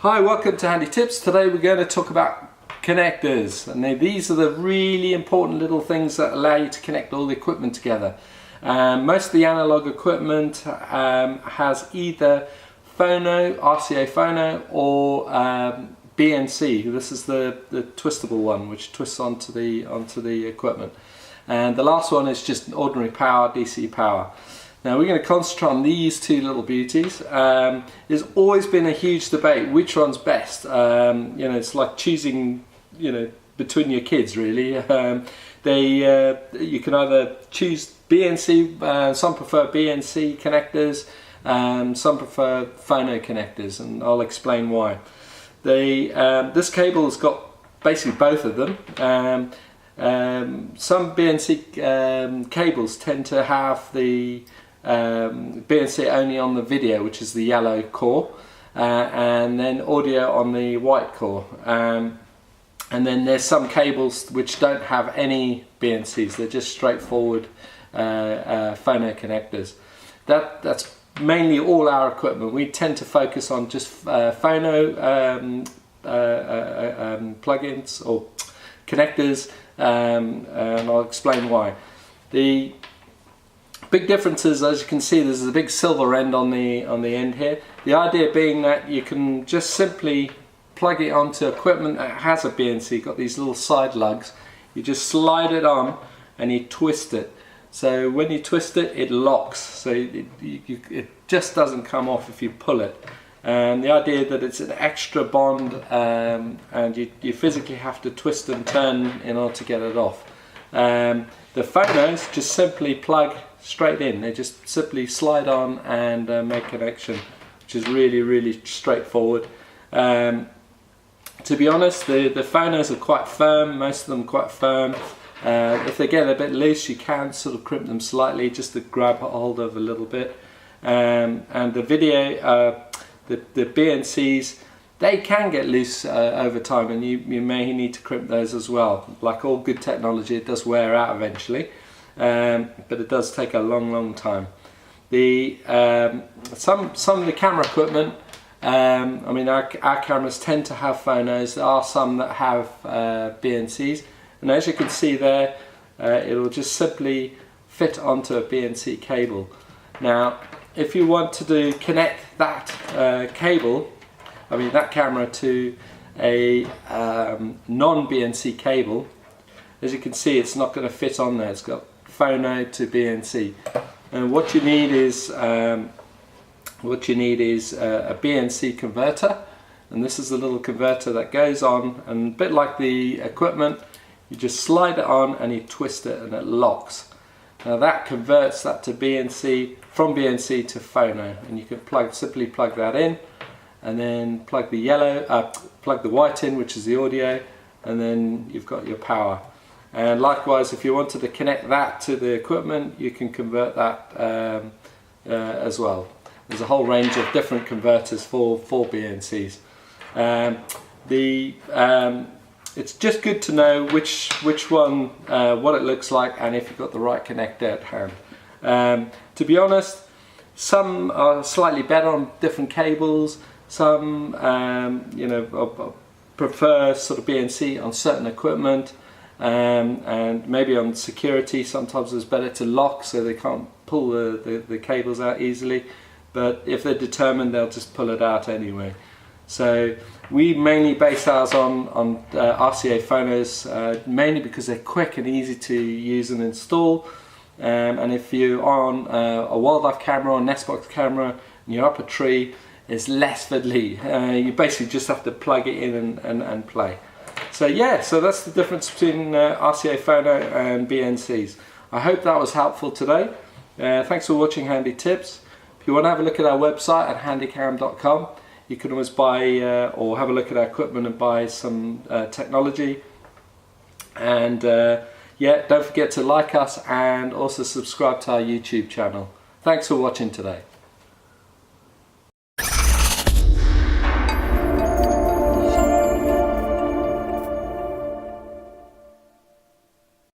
Hi, welcome to Handy Tips. Today we're going to talk about connectors, and these are the really important little things that allow you to connect all the equipment together. Most of the analog equipment has either Phono, RCA Phono, or BNC. This is the twistable one, which twists onto the equipment, and the last one is just ordinary power, DC power. Now we're going to concentrate on these two little beauties. There's always been a huge debate which one's best. It's like choosing, between your kids really. You can either choose BNC, some prefer BNC connectors, some prefer Phono connectors, and I'll explain why. This cable has got basically both of them. Some BNC cables tend to have the BNC only on the video, which is the yellow core, and then audio on the white core, and then there's some cables which don't have any BNCs. They're just straightforward Phono connectors. That's mainly all our equipment. We tend to focus on just Phono plugins or connectors, and I'll explain why. The big difference is, as you can see, there's a big silver end on the end here. The idea being that you can just simply plug it onto equipment that has a BNC. You've got these little side lugs. You just slide it on and you twist it. So when you twist it, it locks. So it just doesn't come off if you pull it. And the idea that it's an extra bond, and you physically have to twist and turn in order to get it off. The Phonos just simply plug straight in. They just simply slide on and make connection, which is really straightforward. To be honest, the Phonos are quite firm, most of them quite firm. If they get a bit loose, you can sort of crimp them slightly just to grab hold of a little bit. And the video, the BNCs, they can get loose over time, and you may need to crimp those as well. Like all good technology, it does wear out eventually, but it does take a long time. Some of the camera equipment, our cameras tend to have Phonos. There are some that have BNCs, and as you can see there, it'll just simply fit onto a BNC cable. Now, if you want to connect that that camera to a non-BNC cable, as you can see, it's not going to fit on there. It's got Phono to BNC, and what you need is a BNC converter, and this is the little converter that goes on, and a bit like the equipment, you just slide it on and you twist it and it locks. Now that converts that to BNC, from BNC to Phono, and you can simply plug that in, and then plug the white in, which is the audio, and then you've got your power. And likewise, if you wanted to connect that to the equipment, you can convert that as well. There's a whole range of different converters for BNCs. It's just good to know which one, what it looks like, and if you've got the right connector at hand. To be honest, some are slightly better on different cables. Some prefer sort of BNC on certain equipment, and maybe on security sometimes it's better to lock so they can't pull the cables out easily, but if they're determined, they'll just pull it out anyway. So we mainly base ours on RCA Phonos, mainly because they're quick and easy to use and install. And if you're on a wildlife camera or Nestbox camera and you're up a tree, it's less fiddly. You basically just have to plug it in and play. So yeah, so that's the difference between RCA Phono and BNCs. I hope that was helpful today. Thanks for watching Handy Tips. If you want to have a look at our website at handykam.com, you can always buy or have a look at our equipment and buy some technology. And yeah, don't forget to like us and also subscribe to our YouTube channel. Thanks for watching today.